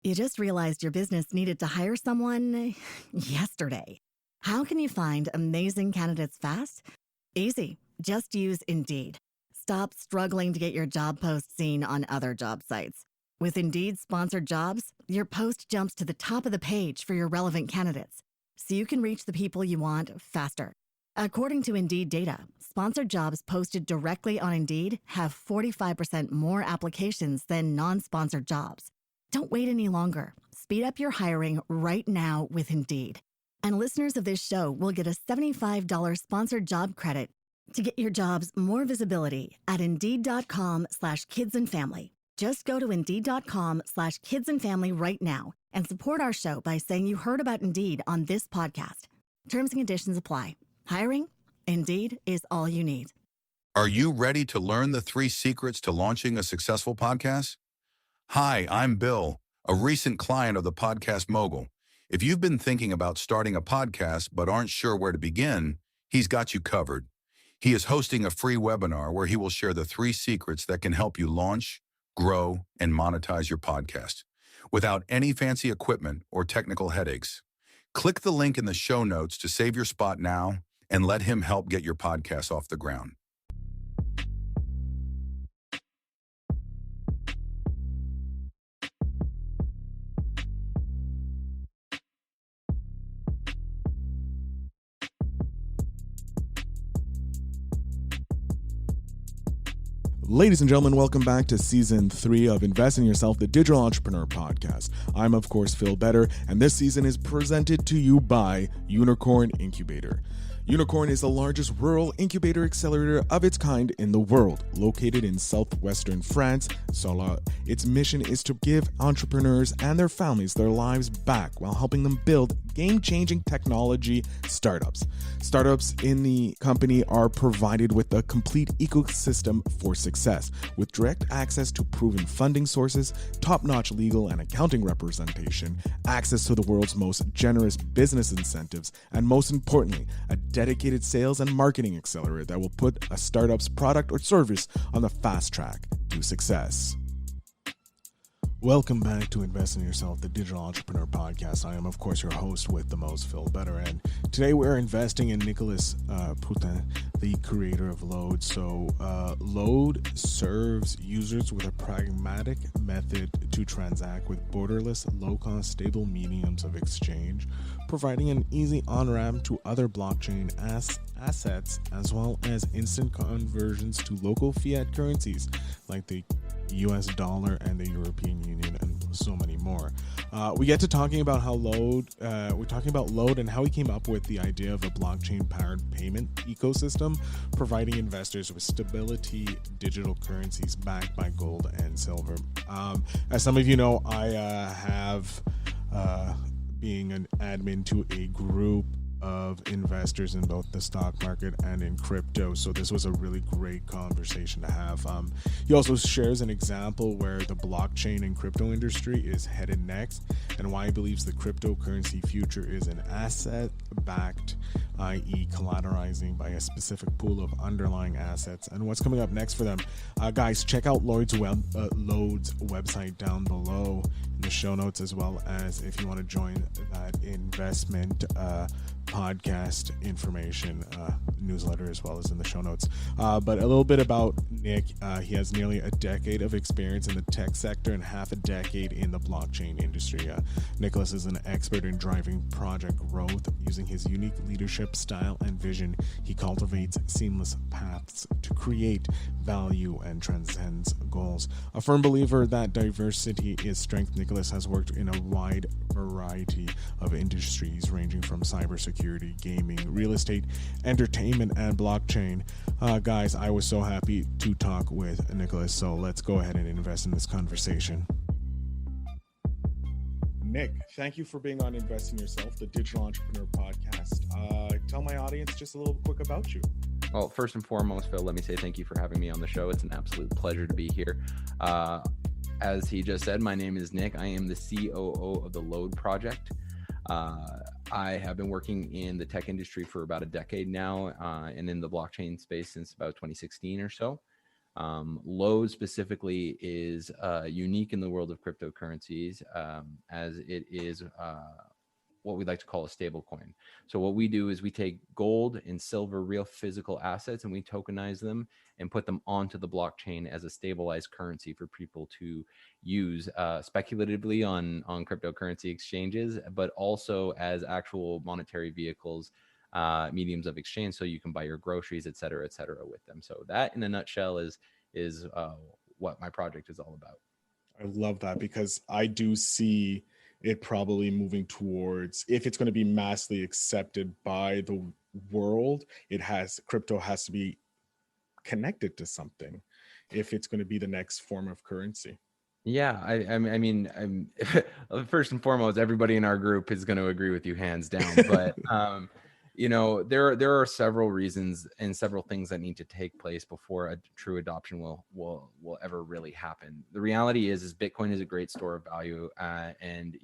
You just realized your business needed to hire someone yesterday. How can you find amazing candidates fast? Easy. Just use Indeed. Stop struggling to get your job post seen on other job sites. With Indeed sponsored jobs, your post jumps to the top of the page for your relevant candidates, so you can reach the people you want faster. According to Indeed data, sponsored jobs posted directly on Indeed have 45% more applications than non-sponsored jobs. Don't wait any longer. Speed up your hiring right now with Indeed. And listeners of this show will get a $75 sponsored job credit to get your jobs more visibility at Indeed.com/kidsandfamily. Just go to Indeed.com/kidsandfamily right now and support our show by saying you heard about Indeed on this podcast. Terms and conditions apply. Hiring? Indeed is all you need. Are you ready to learn the 3 secrets to launching a successful podcast? Hi, I'm Bill, a recent client of the Podcast Mogul. If you've been thinking about starting a podcast but aren't sure where to begin, he's got you covered. He is hosting a free webinar where he will share the 3 secrets that can help you launch, grow, and monetize your podcast without any fancy equipment or technical headaches. Click the link in the show notes to save your spot now and let him help get your podcast off the ground. Ladies and gentlemen, welcome back to Season 3 of Invest in Yourself, the Digital Entrepreneur Podcast. I'm, of course, Phil Better, and this season is presented to you by Unicorn Incubator. Unicorn is the largest rural incubator accelerator of its kind in the world, located in southwestern France. Its mission is to give entrepreneurs and their families their lives back while helping them build game-changing technology startups. Startups in the company are provided with a complete ecosystem for success, with direct access to proven funding sources, top-notch legal and accounting representation, access to the world's most generous business incentives, and most importantly, a dedicated sales and marketing accelerator that will put a startup's product or service on the fast track to success. Welcome back to Invest in Yourself, the Digital Entrepreneur Podcast. I am, of course, your host with the most, Phil Better, and today we're investing in Nicolas Prouten, the creator of LODE. So LODE serves users with a pragmatic method to transact with borderless, low-cost, stable mediums of exchange, providing an easy on-ramp to other blockchain assets, as well as instant conversions to local fiat currencies like the US dollar and the European Union, and so many more. We get to talking about how we're talking about LODE and how he came up with the idea of a blockchain-powered payment ecosystem, providing investors with stability, digital currencies backed by gold and silver. As some of you know, I have being an admin to a group of investors in both the stock market and in crypto, so this was a really great conversation to have. He also shares an example where the blockchain and crypto industry is headed next, and why he believes the cryptocurrency future is an asset backed, i.e. collateralizing by a specific pool of underlying assets, and what's coming up next for them. Guys, check out LODE's website down below in the show notes, as well as if you want to join that investment podcast information newsletter, as well as in the show notes. But a little bit about Nick. He has nearly a decade of experience in the tech sector and half a decade in the blockchain industry. Nicholas is an expert in driving project growth. Using his unique leadership style and vision, he cultivates seamless paths to create value and transcends goals. A firm believer that diversity is strength, Nicholas has worked in a wide variety of industries ranging from cybersecurity, gaming, real estate, entertainment, and blockchain. Guys, I was so happy to talk with Nicholas, so let's go ahead and invest in this conversation. Nick, thank you for being on Invest in Yourself, the Digital Entrepreneur Podcast. Tell my audience just a little quick about you. Well, first and foremost, Phil, let me say thank you for having me on the show. It's an absolute pleasure to be here. As he just said, my name is Nick. I am the COO of the LODE project. I have been working in the tech industry for about a decade now, and in the blockchain space since about 2016 or so. LODE specifically is unique in the world of cryptocurrencies, as it is what we like to call a stable coin. So what we do is we take gold and silver, real physical assets, and we tokenize them and put them onto the blockchain as a stabilized currency for people to use speculatively on cryptocurrency exchanges, but also as actual monetary vehicles, mediums of exchange, so you can buy your groceries, et cetera, with them. So that, in a nutshell, is what my project is all about. I love that, because I do see it probably moving towards, if it's going to be massively accepted by the world, crypto has to be connected to something if it's going to be the next form of currency. Yeah, I mean, first and foremost, everybody in our group is going to agree with you hands down. But there are several reasons and several things that need to take place before a true adoption will ever really happen. The reality is Bitcoin is a great store of value, and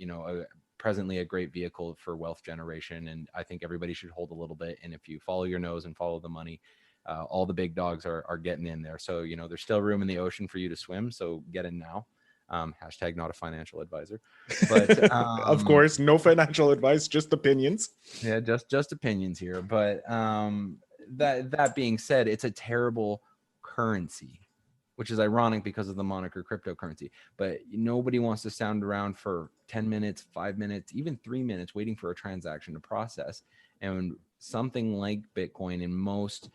presently a great vehicle for wealth generation. And I think everybody should hold a little bit. And if you follow your nose and follow the money, all the big dogs are getting in there. So there's still room in the ocean for you to swim. So get in now. Hashtag not a financial advisor, but Of course, no financial advice, just opinions. yeah, just opinions here. But that being said, it's a terrible currency, which is ironic because of the moniker cryptocurrency. But nobody wants to stand around for 10 minutes, 5 minutes, even 3 minutes waiting for a transaction to process. And something like Bitcoin and most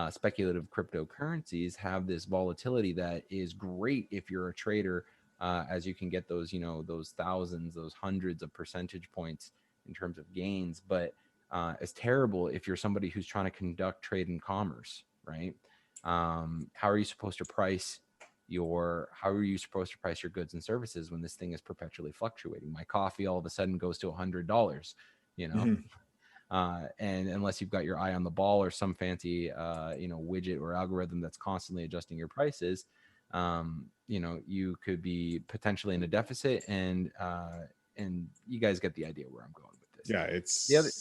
speculative cryptocurrencies have this volatility that is great if you're a trader, as you can get those, those thousands, those hundreds of percentage points in terms of gains. But it's terrible if you're somebody who's trying to conduct trade and commerce, right? How are you supposed to price your goods and services when this thing is perpetually fluctuating? My coffee all of a sudden goes to $100, Mhm. And unless you've got your eye on the ball or some fancy widget or algorithm that's constantly adjusting your prices, you could be potentially in a deficit. And you guys get the idea where I'm going with this. Yeah, The other,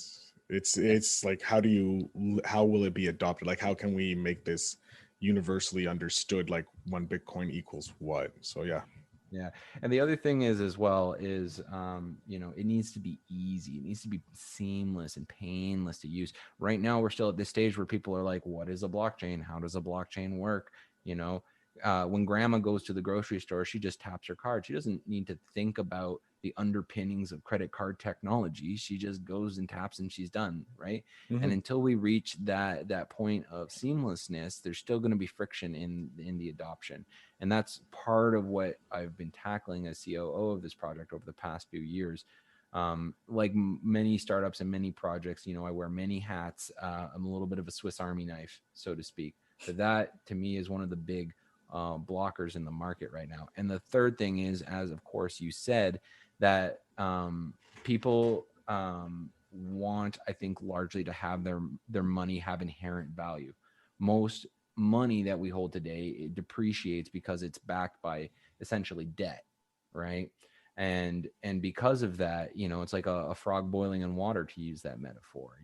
it's like, how will it be adopted? Like, how can we make this universally understood, like one Bitcoin equals what? So yeah. Yeah. And the other thing is, as well, is, it needs to be easy. It needs to be seamless and painless to use. Right now, we're still at this stage where people are like, what is a blockchain? How does a blockchain work? When grandma goes to the grocery store, she just taps her card. She doesn't need to think about the underpinnings of credit card technology. She just goes and taps and she's done, right? And Mhm. until we reach that point of seamlessness, there's still going to be friction in the adoption. And that's part of what I've been tackling as COO of this project over the past few years. Like many startups and many projects, I wear many hats. I'm a little bit of a Swiss Army knife, so to speak. But that, to me, is one of the big blockers in the market right now. And the third thing is, as of course you said, that people want, I think, largely to have their money have inherent value. Most money that we hold today, it depreciates because it's backed by essentially debt, right? And because of that, it's like a frog boiling in water, to use that metaphor.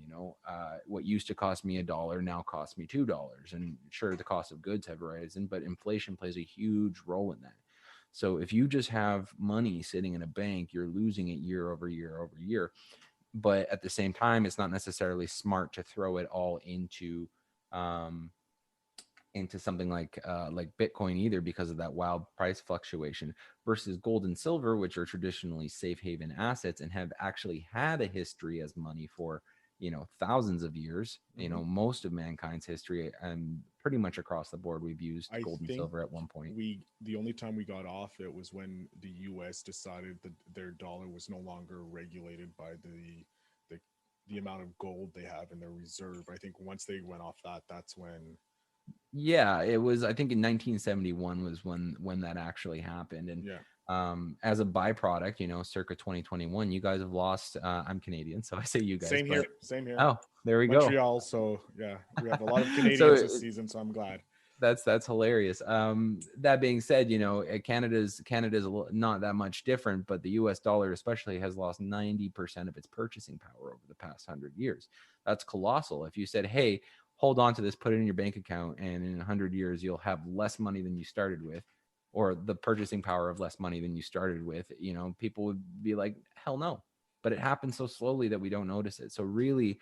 What used to cost me $1 now costs me $2. And sure, the cost of goods have risen, but inflation plays a huge role in that. So if you just have money sitting in a bank, you're losing it year over year over year. But at the same time, it's not necessarily smart to throw it all um, into something like Bitcoin either, because of that wild price fluctuation, versus gold and silver, which are traditionally safe haven assets and have actually had a history as money for thousands of years. Mhm. Most of mankind's history, and pretty much across the board, we've used I gold and think silver at one point. the only time we got off it was when the US decided that their dollar was no longer regulated by the the amount of gold they have in their reserve. I think once they went off that, that's when. Yeah, it was, I think in 1971 was when that actually happened. And Yeah. as a byproduct, circa 2021, you guys have lost, I'm Canadian, so I say you guys, Same but here. Same here. oh, there we go. Montreal. So yeah, we have a lot of So Canadians this season. So I'm glad. that's hilarious. That being said, Canada's not that much different, but the US dollar especially has lost 90% of its purchasing power over the past 100 years. That's colossal. If you said, hey, hold on to this, put it in your bank account, and in 100 years you'll have less money than you started with, or the purchasing power of less money than you started with, people would be like, hell no. But it happens so slowly that we don't notice it. So really,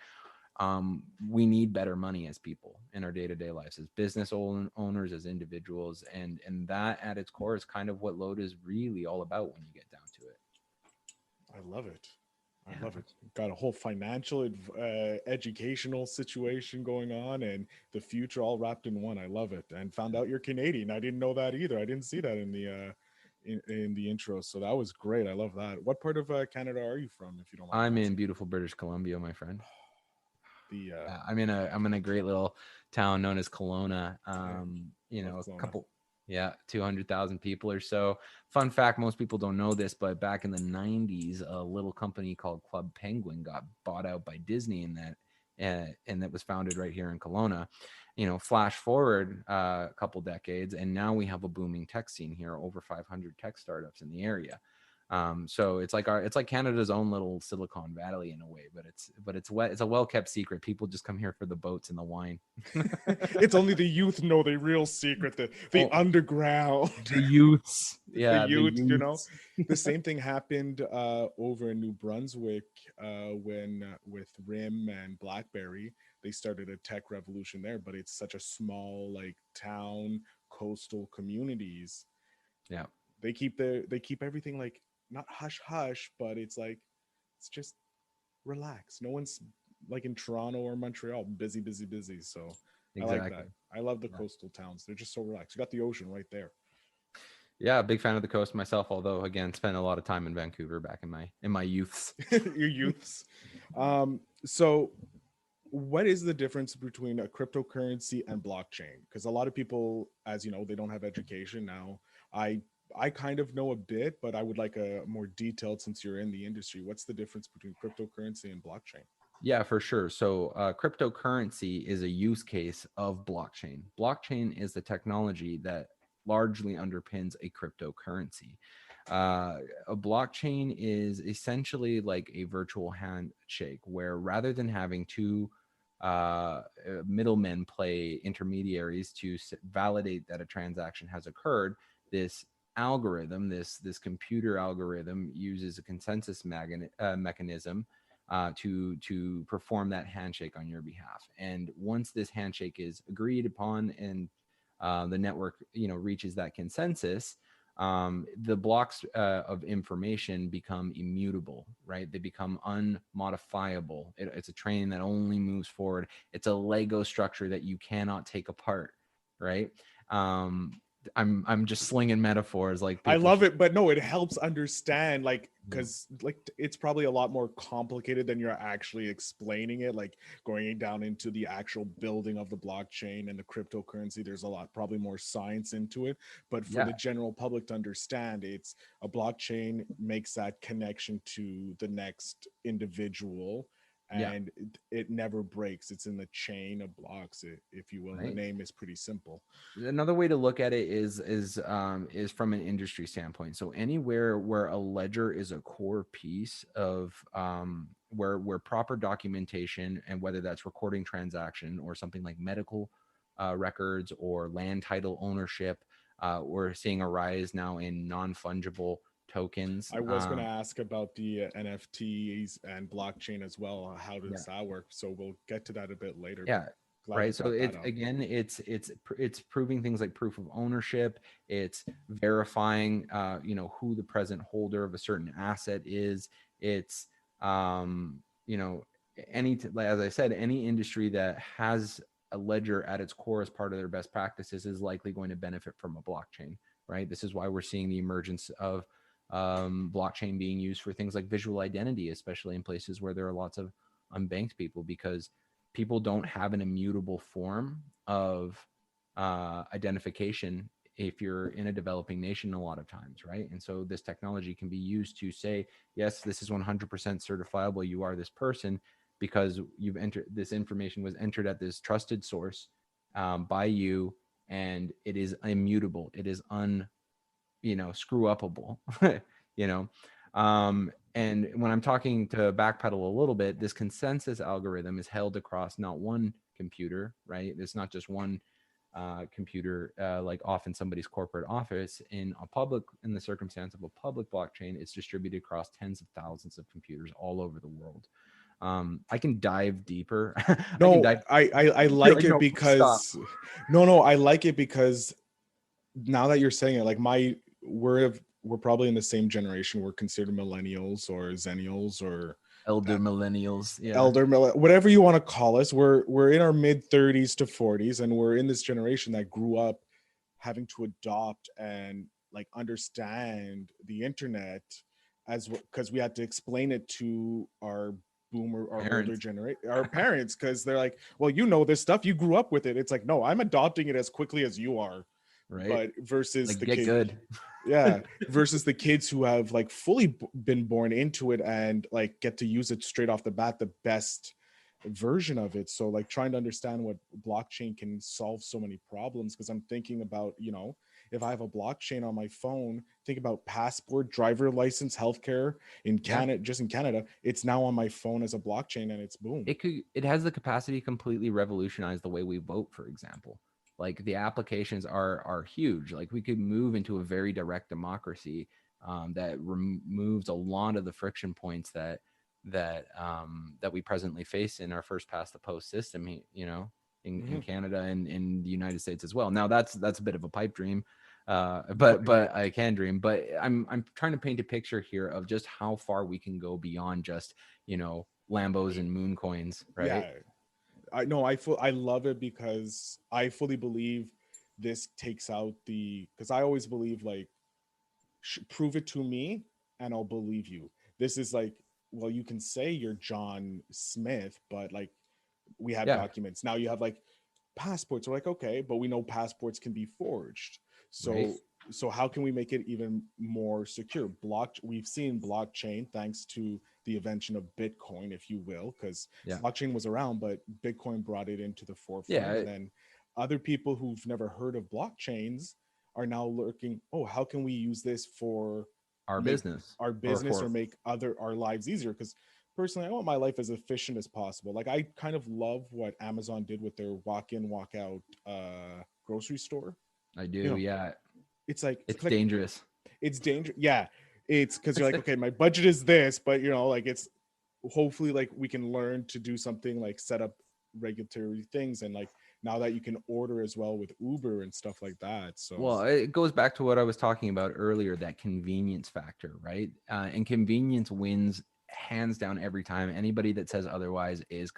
we need better money as people in our day-to-day lives, as business owners, as individuals, and that at its core is kind of what LODE is really all about when you get down to it. I love it. I Yeah. love it. Got a whole financial, educational situation going on, and the future all wrapped in one. I love it. And found out you're Canadian. I didn't know that either. I didn't see that in the in the intro. So that was great. I love that. What part of Canada are you from, if you don't mind I'm me in asking? beautiful British Columbia, my friend. The I'm in a great little town known as Kelowna. love A Kelowna. couple, 200,000 people or so. Fun fact, most people don't know this, but back in the 90s, a little company called Club Penguin got bought out by Disney, and that was founded right here in Kelowna. Flash forward a couple decades, and now we have a booming tech scene here, over 500 tech startups in the area. So it's like Canada's own little Silicon Valley in a way, but it's a well kept secret. People just come here for the boats and the wine. It's only the youth know the real secret, the Oh, underground. the youths, The yeah, the youth, youths. the same thing happened over in New Brunswick when with RIM and BlackBerry. They started a tech revolution there, but it's such a small like town, coastal communities. Yeah, They keep everything like not hush hush, but it's just relax. No one's like in Toronto or Montreal, busy, busy, busy. So I like exactly. that. I love the Yeah. coastal towns. They're just so relaxed. You got the ocean right there. Yeah, big fan of the coast myself. Although again, spent a lot of time in Vancouver back in my youths. Your youths. So what is the difference between a cryptocurrency and blockchain? Because a lot of people, as you know, they don't have education now. I I kind of know a bit, but I would like a more detailed since you're in the industry. What's the difference between cryptocurrency and blockchain? Yeah, for sure. So, cryptocurrency is a use case of blockchain. Blockchain is the technology that largely underpins a cryptocurrency. A blockchain is essentially like a virtual handshake, where rather than having two middlemen play intermediaries to validate that a transaction has occurred, this algorithm, this computer algorithm, uses a consensus mechanism to perform that handshake on your behalf. And once this handshake is agreed upon and the network reaches that consensus, the blocks of information become immutable, right? They become unmodifiable. It's a train that only moves forward. It's a Lego structure that you cannot take apart, right? um, I'm just slinging metaphors like I people love should. it, but no, it helps understand, like, Yeah. because like it's probably a lot more complicated than you're actually explaining it, like going down into the actual building of the blockchain and the cryptocurrency. There's a lot, probably more science into it. But for Yeah. the general public to understand, it's a blockchain makes that connection to the next individual, Yeah. and it never breaks. It's in the chain of blocks, if you will. And the Right. name is pretty simple. Another way to look at it is from an industry standpoint. So anywhere where a ledger is a core piece of where proper documentation, and whether that's recording transaction or something like medical records or land title ownership, we're seeing a rise now in non-fungible tokens. I was going to ask about the NFTs and blockchain as well. How Yeah. does that work? So we'll get to that a bit later, but Yeah. glad you Right. So brought that it's up. again, it's proving things like proof of ownership. It's verifying, who the present holder of a certain asset is. It's, you know, as I said, any industry that has a ledger at its core as part of their best practices is likely going to benefit from a blockchain. Right. This is why we're seeing the emergence of blockchain being used for things like visual identity, especially in places where there are lots of unbanked people, because people don't have an immutable form of identification if you're in a developing nation a lot of times, right? And so this technology can be used to say, yes, this is 100% certifiable, you are this person, because you've entered, this information was entered at this trusted source by you, and it is immutable, it is screw upable. you know And when I'm talking to backpedal a little bit, this consensus algorithm is held across not one computer, right? It's not just one computer, like off in somebody's corporate office. In the circumstance of a public blockchain, it's distributed across tens of thousands of computers all over the world. I can dive deeper. I can No, dive. I You're like like, it no, please stop. because no, I like it because now that you're saying it, like we're probably in the same generation. We're considered millennials or zennials or Elder millennials. Yeah. whatever you want to call us. We're in our mid 30s to 40s, and we're in this generation that grew up having to adopt and like understand the internet as because we had to explain it to our older Parents. generation, our parents, because they're like, well, you know this stuff, you grew up with it. It's like, no, I'm adopting it as quickly as you are. Right. But versus Like, the get kid, good. yeah, versus the kids who have like fully been born into it and like get to use it straight off the bat, the best version of it. So like trying to understand what blockchain can solve so many problems, because I'm thinking about, if I have a blockchain on my phone, think about passport, driver license, healthcare in Yeah. Canada, just in Canada, it's now on my phone as a blockchain, and it's boom. It has the capacity to completely revolutionize the way we vote, for example. Like, the applications are huge. Like, we could move into a very direct democracy, that removes a lot of the friction points that we presently face in our first past the post system, in Canada and in the United States as well. Now that's a bit of a pipe dream, but I can dream. But I'm trying to paint a picture here of just how far we can go beyond just Lambos and moon coins, right? Yeah, I love it because I fully believe this takes out because I always believe like prove it to me and I'll believe you. This is like, well, you can say you're John Smith, but like we have Yeah, documents. Now you have like passports. We're like, okay, but we know passports can be forged. right. So how can we make it even more secure? We've seen blockchain thanks to the invention of Bitcoin, if you will, because Yeah, blockchain was around, but Bitcoin brought it into the forefront. yeah. And then other people who've never heard of blockchains are now looking, oh, how can we use this for Our make business our or business or for make our lives easier? Because personally, I want my life as efficient as possible. Like I kind of love what Amazon did with their walk in, walk out grocery store. I You do. know, Yeah, it's like it's click. dangerous. It's dangerous. Yeah, it's because you're like, okay, my budget is this, but like it's hopefully like we can learn to do something like set up regulatory things, and like now that you can order as well with Uber and stuff like that. So Well, it goes back to what I was talking about earlier, that convenience factor, right? And convenience wins hands down every time. Anybody that says otherwise is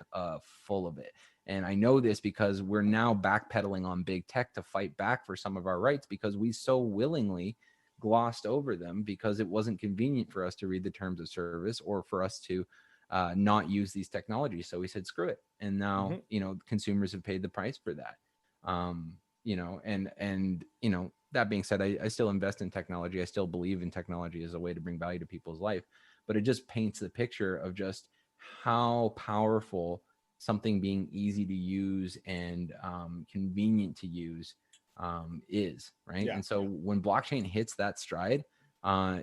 full of it. And I know this because we're now backpedaling on big tech to fight back for some of our rights, because we so willingly glossed over them because it wasn't convenient for us to read the terms of service or for us to not use these technologies. So we said, screw it. And now, consumers have paid the price for that. And that being said, I still invest in technology. I still believe in technology as a way to bring value to people's life, but it just paints the picture of just how powerful something being easy to use and convenient to use is, right? yeah, And so when blockchain hits that stride,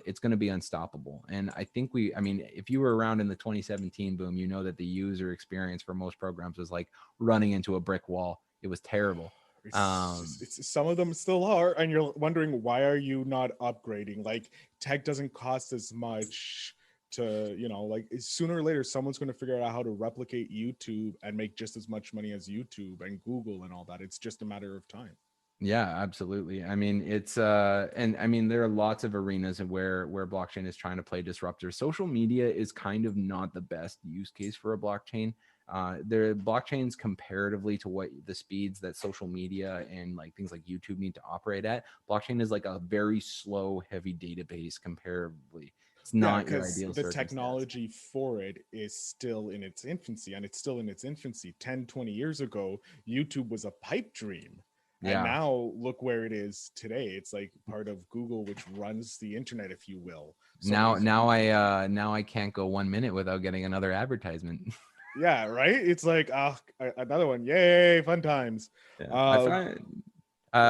it's going to be unstoppable. And I think if you were around in the 2017 boom, that the user experience for most programs was like running into a brick wall. It was terrible. it's some of them still are, and you're wondering, why are you not upgrading? Like tech doesn't cost as much to like sooner or later someone's going to figure out how to replicate YouTube and make just as much money as YouTube and Google and all that. It's just a matter of time. Yeah, absolutely. I mean, it's there are lots of arenas where blockchain is trying to play disruptor. Social media is kind of not the best use case for a blockchain. There blockchains comparatively to what the speeds that social media and like things like YouTube need to operate at. Blockchain is like a very slow, heavy database comparatively. It's Yeah, not your because ideal the circumstance. technology for it is still in its infancy, and it's still in its infancy. 10-20 years ago, YouTube was a pipe dream, and Yeah. now look where it is today. It's like part of Google, which runs the internet, if you will. So Now I can't go 1 minute without getting another advertisement. yeah, right, it's like another one, yay, fun times. Yeah. I uh find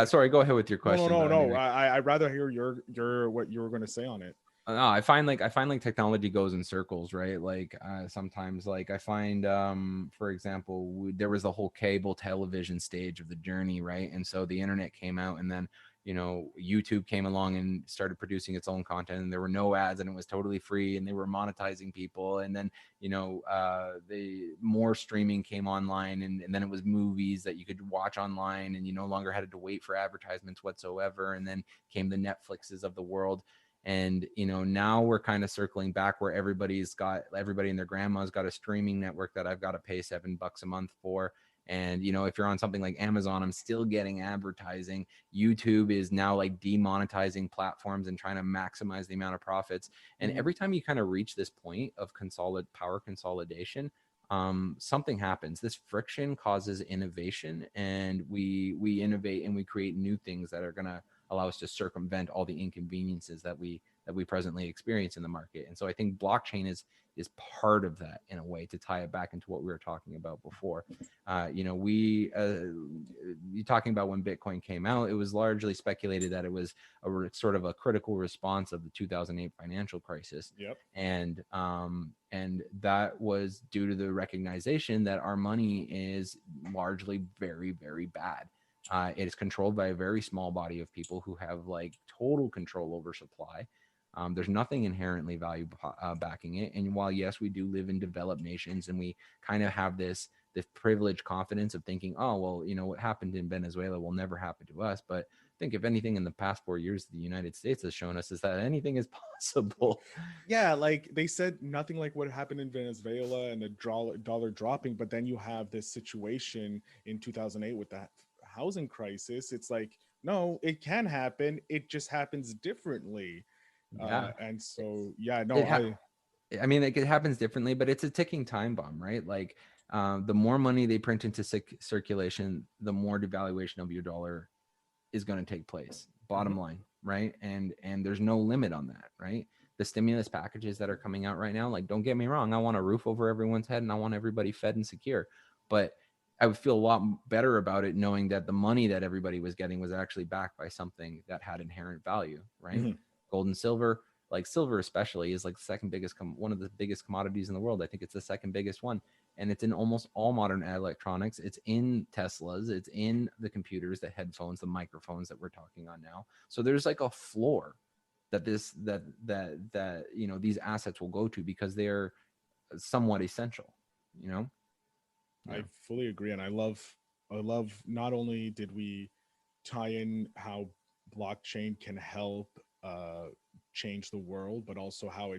sorry, go ahead with your no, question, but I'd rather hear your what you were going to say on it. No, I find like technology goes in circles, right? Like sometimes like I find for example, there was the whole cable television stage of the journey, right? And so the internet came out, and then YouTube came along and started producing its own content, and there were no ads, and it was totally free, and they were monetizing people. And then the more streaming came online, and then it was movies that you could watch online, and you no longer had to wait for advertisements whatsoever. And then came the Netflixes of the world. And now we're kind of circling back where everybody and their grandma's got a streaming network that I've got to pay $7 a month for. And if you're on something like Amazon, I'm still getting advertising. YouTube is now like demonetizing platforms and trying to maximize the amount of profits. And every time you kind of reach this point of power consolidation, something happens. This friction causes innovation, and we innovate and we create new things that are going to allow us to circumvent all the inconveniences that we presently experience in the market. And so I think blockchain is part of that, in a way, to tie it back into what we were talking about before. You talking about when Bitcoin came out, it was largely speculated that it was sort of a critical response of the 2008 financial crisis. Yep. And that was due to the recognition that our money is largely very, very bad. It is controlled by a very small body of people who have like total control over supply. There's nothing inherently valuable backing it. And while, yes, we do live in developed nations, and we kind of have this privileged confidence of thinking, oh, well, what happened in Venezuela will never happen to us. But I think if anything in the past 4 years, the United States has shown us is that anything is possible. Yeah, like they said, nothing like what happened in Venezuela and the dollar dropping, but then you have this situation in 2008 with that housing crisis. It's like, no, it can happen. It just happens differently. Yeah. And so, yeah, no, It ha- I mean, like, it happens differently, but it's a ticking time bomb, right? Like, the more money they print into circulation, the more devaluation of your dollar is going to take place. Bottom Mhm. line, right? And there's no limit on that, right? The stimulus packages that are coming out right now, like, don't get me wrong, I want a roof over everyone's head, and I want everybody fed and secure, but I would feel a lot better about it knowing that the money that everybody was getting was actually backed by something that had inherent value, right? Mhm. Gold and silver, like silver especially, is like the second biggest one of the biggest commodities in the world. I think it's the second biggest one, and it's in almost all modern electronics. It's in Teslas, it's in the computers, the headphones, the microphones that we're talking on now. So there's like a floor that these assets will go to, because they're somewhat essential, you know. Yeah. I fully agree, and I love not only did we tie in how blockchain can help change the world, but also how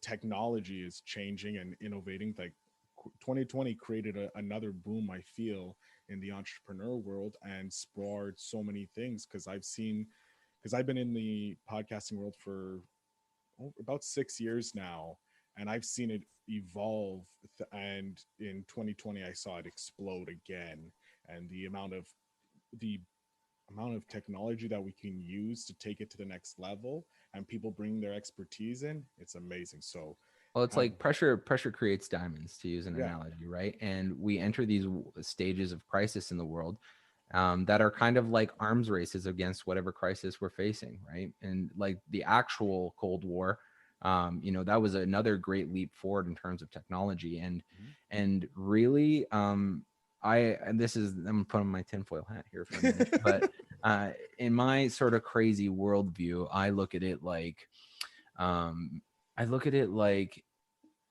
technology is changing and innovating. Like 2020 created another boom, I feel, in the entrepreneur world and sparred so many things because I've been in the podcasting world for about 6 years now, and I've seen it evolve. And in 2020, I saw it explode again, and the amount of technology that we can use to take it to the next level, and people bringing their expertise in, it's amazing. So, Well, it's have like pressure creates diamonds, to use an yeah, analogy, right? And we enter these stages of crisis in the world, that are kind of like arms races against whatever crisis we're facing, right? And like the actual Cold War, that was another great leap forward in terms of technology. And really, and this is, I'm putting my tinfoil hat here for a minute, but in my sort of crazy worldview, um, I look at it like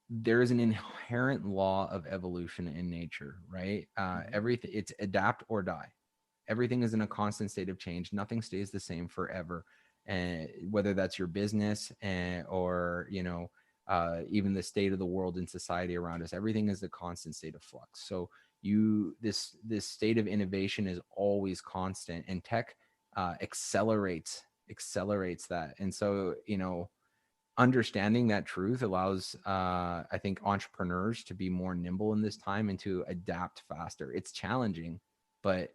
there is an inherent law of evolution in nature, right? Mhm. Everything, it's adapt or die. Everything is in a constant state of change. Nothing stays the same forever. And whether that's your business, or even the state of the world and society around us, everything is a constant state of flux. So this state of innovation is always constant, and tech accelerates that. And so understanding that truth allows, I think, entrepreneurs to be more nimble in this time and to adapt faster. It's challenging, but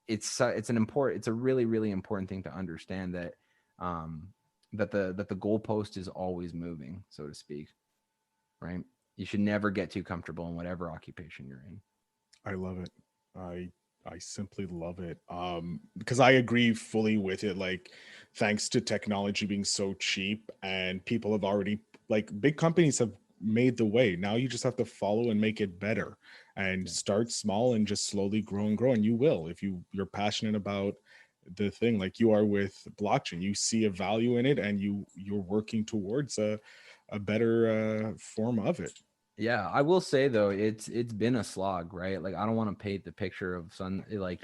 it's a really, really important thing to understand, that um the goalpost is always moving, so to speak, right? You should never get too comfortable in whatever occupation you're in. I love it. I I simply love it. Because I agree fully with it. Like, thanks to technology being so cheap, and people have already, like, big companies have made the way. Now you just have to follow and make it better, and Yeah. start small and just slowly grow and grow. And you will, if you're passionate about the thing, like you are with blockchain. You see a value in it, and you're working towards a better form of it. Yeah, I will say though, it's been a slog, right? Like I don't want to paint the picture of like,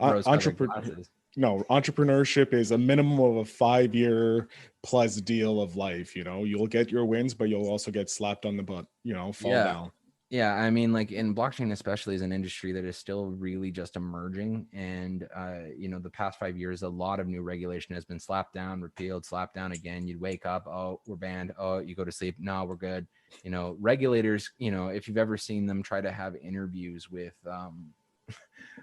rose-colored Entrepreneur glasses. No, entrepreneurship is a minimum of a 5 year plus deal of life. You'll get your wins, but you'll also get slapped on the butt, fall Yeah. down. Yeah, I mean, like in blockchain, especially, is an industry that is still really just emerging. And, the past 5 years, a lot of new regulation has been slapped down, repealed, slapped down again. You'd wake up, oh, we're banned. Oh, you go to sleep. No, we're good. Regulators, if you've ever seen them try to have interviews with,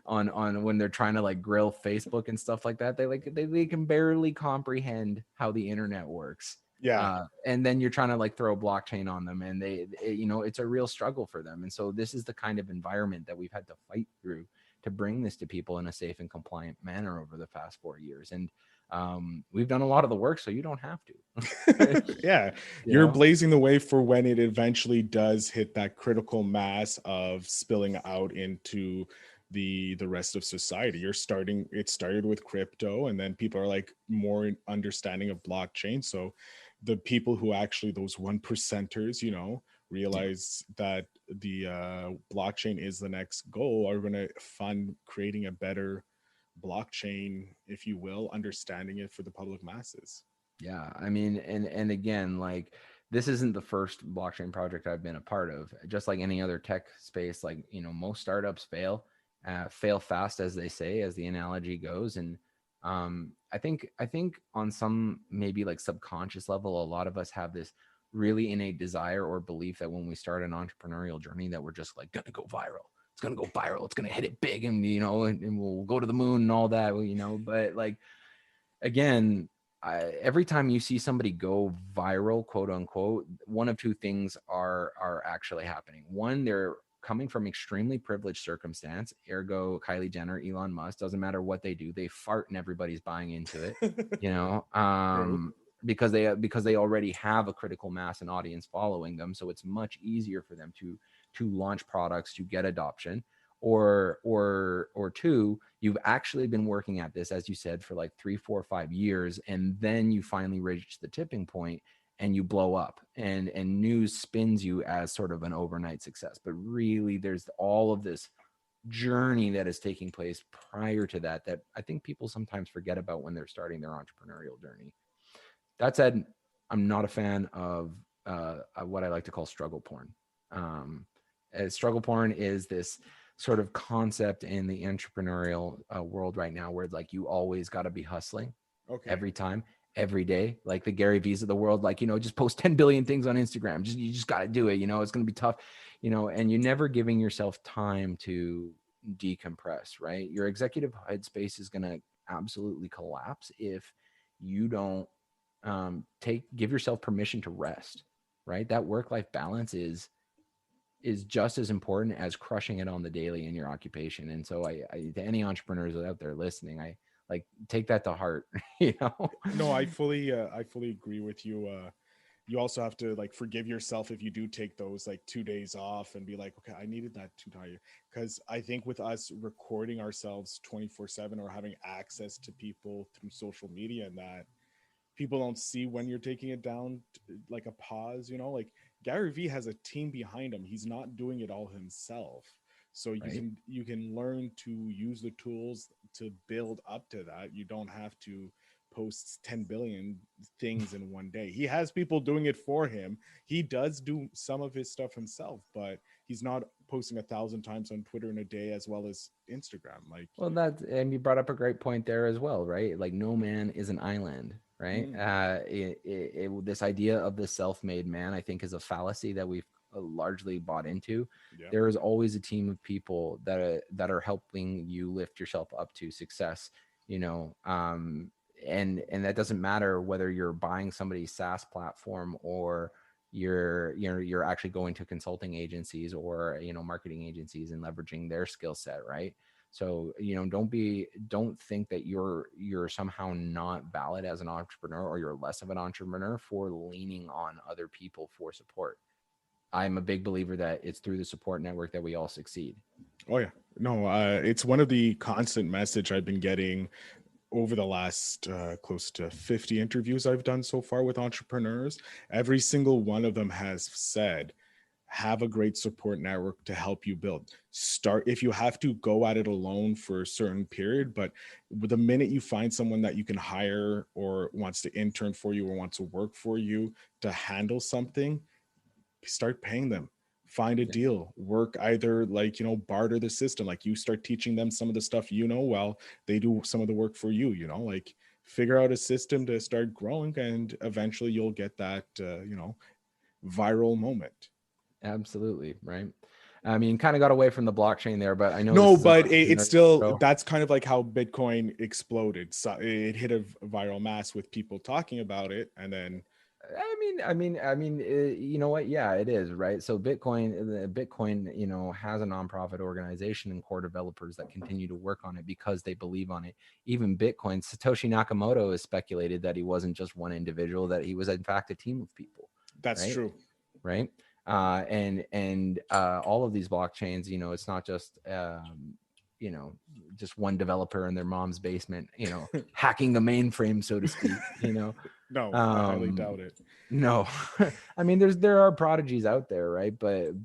on when they're trying to like grill Facebook and stuff like that, they can barely comprehend how the internet works. Yeah. And then you're trying to like throw blockchain on them, and it's a real struggle for them. And so this is the kind of environment that we've had to fight through to bring this to people in a safe and compliant manner over the past 4 years. And we've done a lot of the work, so you don't have to. Yeah. you You're know blazing the way for when it eventually does hit that critical mass of spilling out into the rest of society. It started with crypto, and then people are like more understanding of blockchain. So the people who actually, those one percenters, yeah. realize that the blockchain is the next goal, are going to fund creating a better blockchain, if you will, understanding it for the public masses. Yeah, I mean, and again, like this isn't the first blockchain project I've been a part of. Just like any other tech space, like most startups fail fast, as they say, as the analogy goes. And I think on some maybe like subconscious level, a lot of us have this really innate desire or belief that when we start an entrepreneurial journey, that we're just like gonna go viral. It's gonna go viral. It's gonna hit it big, and and we'll go to the moon and all that. But like again, every time you see somebody go viral, quote unquote, one of two things are actually happening. One, they're coming from extremely privileged circumstance, ergo Kylie Jenner, Elon Musk, doesn't matter what they do, they fart and everybody's buying into it, you know, True. because they already have a critical mass and audience following them, so it's much easier for them to launch products to get adoption. Or two, you've actually been working at this, as you said, for like 3, 4, 5 years, and then you finally reach the tipping point and you blow up, and news spins you as sort of an overnight success. But really, there's all of this journey that is taking place prior to that I think people sometimes forget about when they're starting their entrepreneurial journey. That said, I'm not a fan of what I like to call struggle porn. Um, Struggle porn is this sort of concept in the entrepreneurial world right now, where like you always got to be hustling Okay. every time, every day, like the Gary V's of the world, like, just post 10 billion things on Instagram. You just got to do it. It's going to be tough, and you're never giving yourself time to decompress, right? Your executive headspace is going to absolutely collapse if you don't give yourself permission to rest, right? That work-life balance is just as important as crushing it on the daily in your occupation. And so to any entrepreneurs out there listening, I like take that to heart. No, I fully agree with you. You also have to like forgive yourself if you do take those like 2 days off and be like, okay, I needed that 2 days. Because I think with us recording ourselves 24/7, or having access to people through social media, and that people don't see when you're taking it down, like a pause, like Gary Vee has a team behind him. He's not doing it all himself. So you Right. can you can learn to use the tools to build up to that. You don't have to post 10 billion things in one day. He has people doing it for him. He does do some of his stuff himself, but he's not posting 1,000 times on Twitter in a day, as well as Instagram. Like, Well, and you brought up a great point there as well, right? Like no man is an island, right? mm, This idea of the self-made man, I think, is a fallacy that we've largely bought into. yeah. There is always a team of people that are helping you lift yourself up to success, you know. And that doesn't matter whether you're buying somebody's SaaS platform, or you're actually going to consulting agencies, or marketing agencies and leveraging their skill set, right? So, don't think that you're somehow not valid as an entrepreneur, or you're less of an entrepreneur for leaning on other people for support. I'm a big believer that it's through the support network that we all succeed. Oh yeah, no, it's one of the constant message I've been getting over the last close to 50 interviews I've done so far with entrepreneurs. Every single one of them has said, have a great support network to help you build. Start if you have to go at it alone for a certain period, but the minute you find someone that you can hire or wants to intern for you or wants to work for you to handle something, start paying them. Find a Yeah, deal, work either like, barter the system. Like you start teaching them some of the stuff, well, they do some of the work for you, like figure out a system to start growing, and eventually you'll get that, viral moment. absolutely. Right. I mean, kind of got away from the blockchain there, but I know this No, is an but it's entrepreneurial still, show. that's kind of like how Bitcoin exploded. So it hit a viral mass with people talking about it. And then, You know what? Yeah, it is, right. So Bitcoin, has a nonprofit organization and core developers that continue to work on it because they believe on it. Even Bitcoin, Satoshi Nakamoto has speculated that he wasn't just one individual, that he was in fact a team of people, that's right? true. Right. And all of these blockchains, it's not just you know just one developer in their mom's basement, hacking the mainframe, so to speak. No, I highly um doubt it. no. I mean, there are prodigies out there, right? But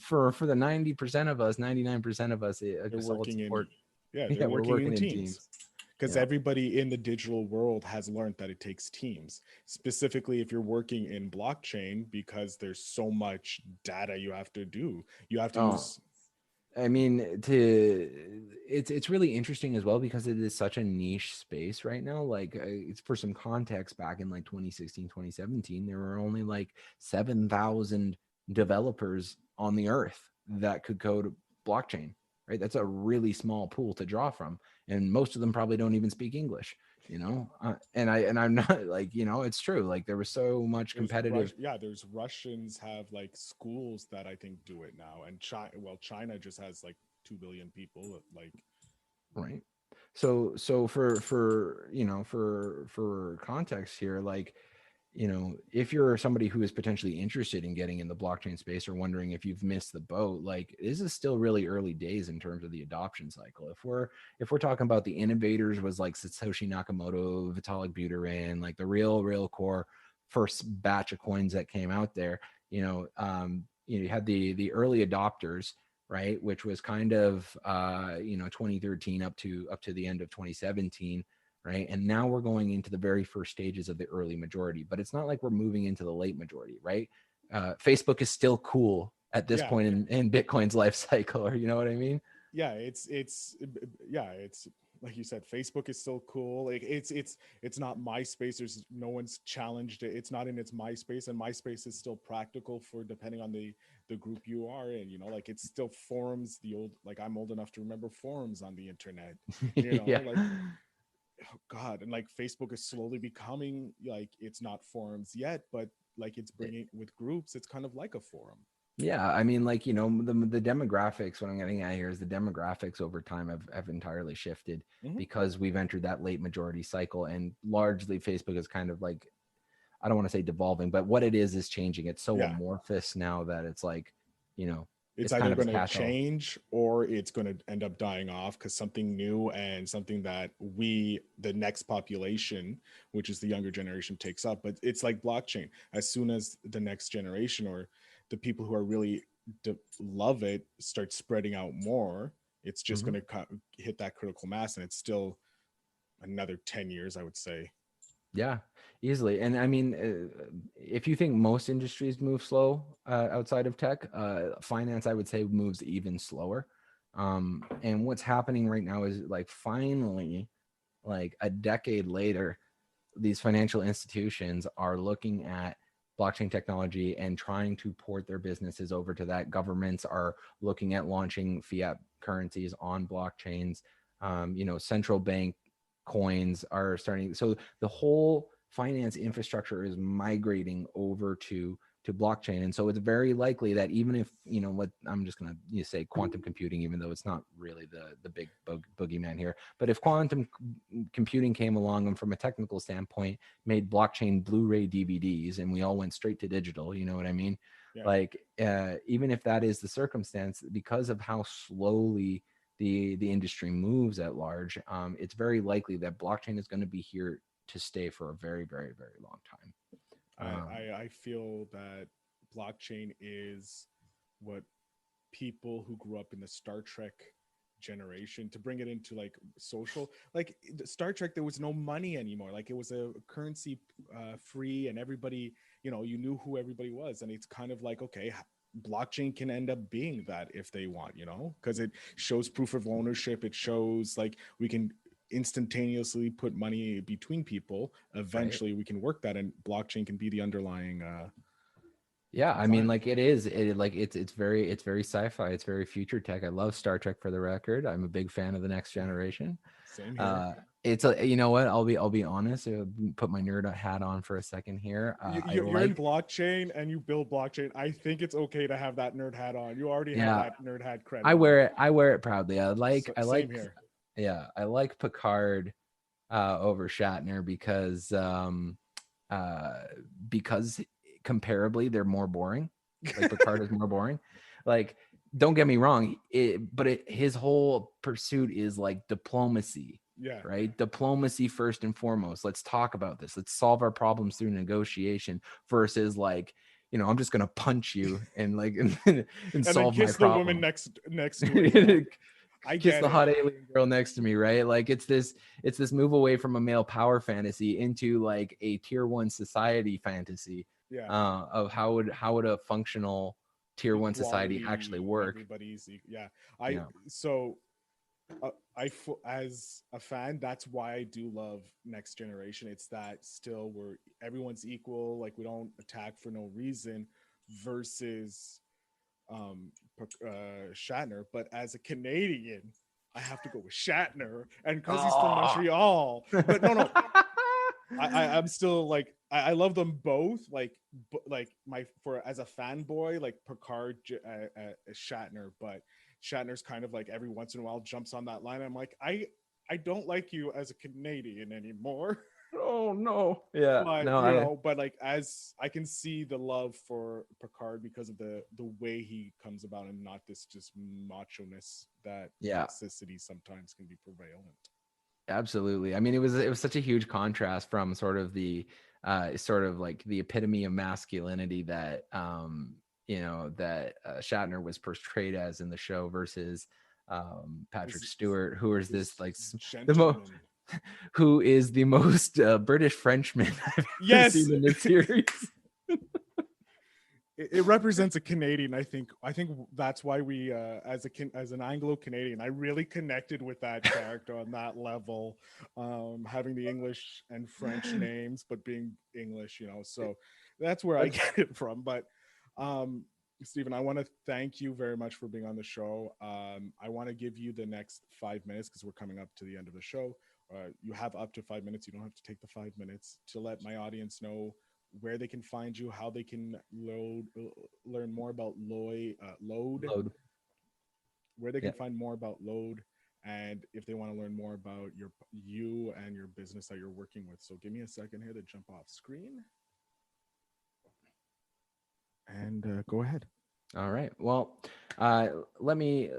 for the 90% of us, 99% of us, They're a solid working in, support. yeah, they're Yeah, we're working working in in teams. teams. Because Yeah. everybody in the digital world has learned that it takes teams, specifically if you're working in blockchain, because there's so much data you have to do. You have to Oh, use, I mean, it's really interesting as well because it is such a niche space right now. Like, it's for some context, back in like 2016, 2017, there were only like 7,000 developers on the earth that could code blockchain, right? That's a really small pool to draw from, and most of them probably don't even speak English. I'm not like, it's true. Like, there was so much competitive. there's Russians have like schools that I think do it now. And China just has like 2 billion people. Like, Right. So for context here, like, if you're somebody who is potentially interested in getting in the blockchain space, or wondering if you've missed the boat, like, this is still really early days in terms of the adoption cycle. If we're talking about the innovators, was like Satoshi Nakamoto, Vitalik Buterin, like the real core first batch of coins that came out there, you had the early adopters, right, which was kind of 2013 up to the end of 2017, right? And now we're going into the very first stages of the early majority, but it's not like we're moving into the late majority, right? Facebook is still cool at this yeah, point in Bitcoin's life cycle, or you know what I mean? yeah, it's like you said, Facebook is still cool. Like it's not MySpace. There's no one's challenged it. It's not in its MySpace, and MySpace is still practical for depending on the group you are in. Like it's still forums. The old, like I'm old enough to remember forums on the internet. Yeah. Like, oh God, and like Facebook is slowly becoming like, it's not forums yet, but like it's bringing with groups. It's kind of like a forum. Yeah, I mean, like, the demographics, what I'm getting at here is the demographics over time have entirely shifted Mhm. because we've entered that late majority cycle, and largely Facebook is kind of like, I don't want to say devolving, but what it is changing. It's so Yeah, amorphous now that it's like, it's it's kind either of a going to catch-all. change or it's going to end up dying off, because something new and something that the next population, which is the younger generation, takes up. But it's like blockchain. As soon as the next generation, or the people who are really love it, start spreading out more, it's just Mhm. going to hit that critical mass. And it's still another 10 years, I would say. Yeah, easily. And I mean, if you think most industries move slow outside of tech, finance, I would say, moves even slower. And what's happening right now is, like, finally, like a decade later, these financial institutions are looking at blockchain technology and trying to port their businesses over to that. Governments are looking at launching fiat currencies on blockchains. Central bank coins are starting. So the whole finance infrastructure is migrating over to to blockchain. And so it's very likely that even if, what I'm just going to say quantum computing, even though it's not really the big boogeyman here, but if quantum computing came along and from a technical standpoint made blockchain Blu-ray DVDs and we all went straight to digital, you know what I mean? Yeah. Like, even if that is the circumstance, because of how slowly the industry moves at large, it's very likely that blockchain is going to be here to stay for a very, very, very long time. I feel that blockchain is what people who grew up in the Star Trek generation, to bring it into like social, like Star Trek, there was no money anymore. Like it was a currency free, and everybody, you knew who everybody was. And it's kind of like, okay, blockchain can end up being that if they want, because it shows proof of ownership. It shows like we can instantaneously put money between people. Eventually we can work that, and blockchain can be the underlying yeah, I mean, like it's very sci-fi. It's very future tech. I love Star Trek, for the record. I'm a big fan of the Next Generation. Same here. It's you know what? I'll be honest. Put my nerd hat on for a second here. You're in blockchain and you build blockchain. I think it's okay to have that nerd hat on. You already have that nerd hat credit. I wear it proudly. I like here. Yeah, I like Picard over Shatner because comparably they're more boring. Like Picard is more boring. Like, don't get me wrong, his whole pursuit is like diplomacy. Yeah. Right. Diplomacy first and foremost. Let's talk about this. Let's solve our problems through negotiation versus like, I'm just gonna punch you and like and solve my problem. The woman next to it. I kiss the hot alien girl next to me, right? Like it's this move away from a male power fantasy into like a tier 1 society fantasy. Of how would a functional tier 1 society actually work? Everybody's as a fan, that's why I do love Next Generation. It's that still where everyone's equal, like we don't attack for no reason, versus Shatner. But as a Canadian, I have to go with Shatner, and because he's from Montreal. But no, I'm still like, I love them both. Like as a fanboy, like Picard, Shatner, but Shatner's kind of like every once in a while jumps on that line. I'm like, I don't like you as a Canadian anymore. Oh no. Yeah. But but like, as I can see the love for Picard because of the way he comes about, and not this just macho-ness that toxicity sometimes can be prevalent. Absolutely. I mean, it was such a huge contrast from sort of like the epitome of masculinity that Shatner was portrayed as in the show versus Patrick Stewart, who is this like who is the most British Frenchman I've ever seen in this series. It represents a Canadian. I think that's why we, as an Anglo-Canadian, I really connected with that character on that level, having the English and French names, but being English, so that's where I get it from. But Stephen, I want to thank you very much for being on the show. I want to give you the next 5 minutes because we're coming up to the end of the show. You have up to 5 minutes. You don't have to take the 5 minutes to let my audience know where they can find you, how they can learn more about LODE, where they can find more about LODE, and if they want to learn more about you and your business that you're working with. So give me a second here to jump off screen. And go ahead. All right. Well, let me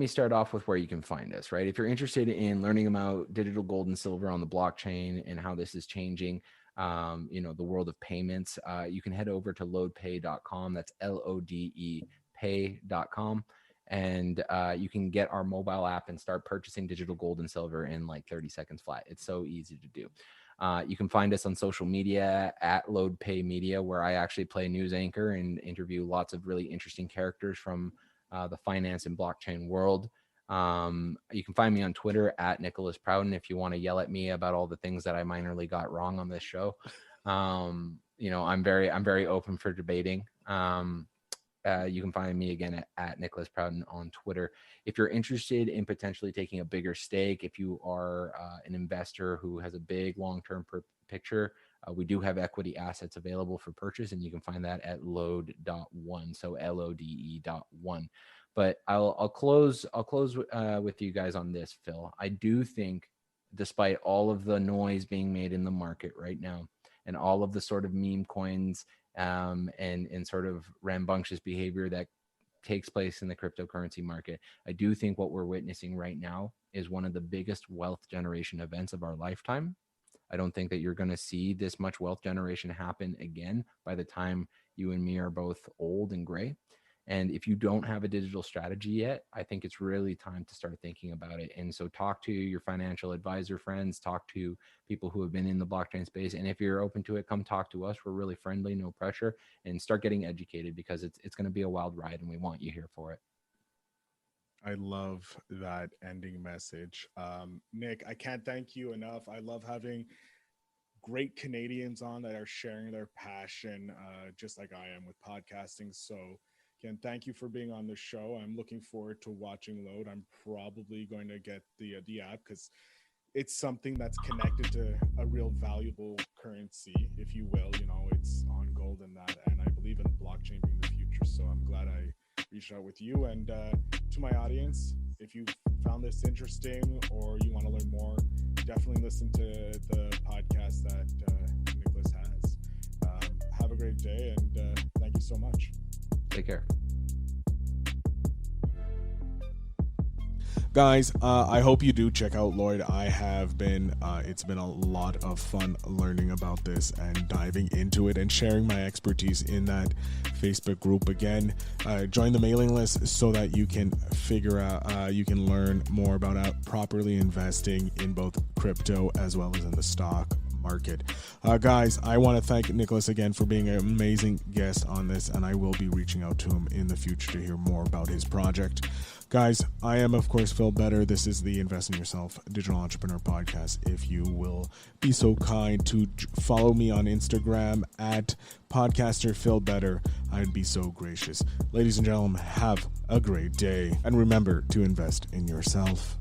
start off with where you can find us, right? If you're interested in learning about digital gold and silver on the blockchain and how this is changing, the world of payments, you can head over to lodepay.com. That's LODE pay.com. And you can get our mobile app and start purchasing digital gold and silver in like 30 seconds flat. It's so easy to do. You can find us on social media at LodePay Media, where I actually play news anchor and interview lots of really interesting characters from the finance and blockchain world. You can find me on Twitter at Nicholas Prouten if you want to yell at me about all the things that I minorly got wrong on this show. I'm very open for debating. You can find me again at Nicholas Prouten on Twitter. If you're interested in potentially taking a bigger stake, if you are an investor who has a big long-term picture, We do have equity assets available for purchase, and you can find that at LODE.one, so LODE.one. But I'll close with you guys on this, Phil. I do think, despite all of the noise being made in the market right now, and all of the sort of meme coins and sort of rambunctious behavior that takes place in the cryptocurrency market, I do think what we're witnessing right now is one of the biggest wealth generation events of our lifetime. I don't think that you're going to see this much wealth generation happen again by the time you and me are both old and gray. And if you don't have a digital strategy yet, I think it's really time to start thinking about it. And so talk to your financial advisor friends, talk to people who have been in the blockchain space. And if you're open to it, come talk to us. We're really friendly, no pressure, and start getting educated, because it's going to be a wild ride and we want you here for it. I love that ending message. Nick, I can't thank you enough. I love having great Canadians on that are sharing their passion, just like I am with podcasting. So again, thank you for being on the show. I'm looking forward to watching LODE. I'm probably going to get the app because it's something that's connected to a real valuable currency, if you will. You know, it's on gold and that, and I believe in blockchain being the future. So I'm glad I reached out with you. And to my audience, if you found this interesting or you want to learn more, definitely listen to the podcast that Nicholas has. Have a great day, and thank you so much. Take care. Guys, I hope you do check out LODE. I have been, it's been a lot of fun learning about this and diving into it and sharing my expertise in that Facebook group. Again, join the mailing list so that you can figure out, you can learn more about properly investing in both crypto as well as in the stock market. Guys, I want to thank Nicholas again for being an amazing guest on this, and I will be reaching out to him in the future to hear more about his project. Guys, I am, of course, Phil Better. This is the Invest in Yourself Digital Entrepreneur Podcast. If you will be so kind to follow me on Instagram at podcaster Phil Better, I'd be so gracious. Ladies and gentlemen, have a great day. And remember to invest in yourself.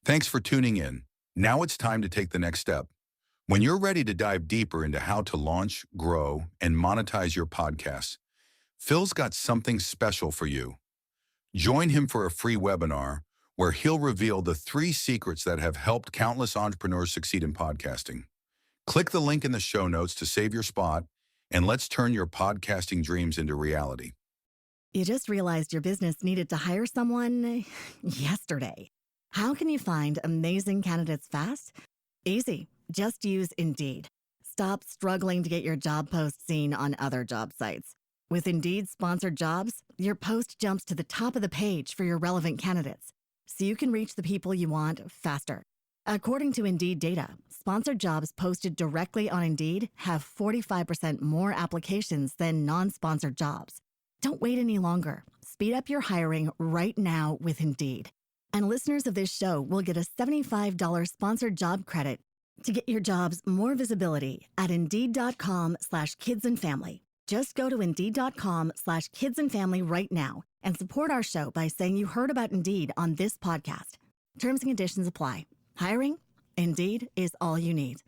Thanks for tuning in. Now it's time to take the next step. When you're ready to dive deeper into how to launch, grow, and monetize your podcast, Phil's got something special for you. Join him for a free webinar where he'll reveal the 3 secrets that have helped countless entrepreneurs succeed in podcasting. Click the link in the show notes to save your spot, and let's turn your podcasting dreams into reality. You just realized your business needed to hire someone yesterday. How can you find amazing candidates fast? Easy. Just use Indeed. Stop struggling to get your job post seen on other job sites. With Indeed sponsored jobs, your post jumps to the top of the page for your relevant candidates, so you can reach the people you want faster. According to Indeed data, sponsored jobs posted directly on Indeed have 45% more applications than non-sponsored jobs. Don't wait any longer. Speed up your hiring right now with Indeed. And listeners of this show will get a $75 sponsored job credit to get your jobs more visibility at Indeed.com/kidsandfamily. Just go to Indeed.com/kidsandfamily right now and support our show by saying you heard about Indeed on this podcast. Terms and conditions apply. Hiring? Indeed is all you need.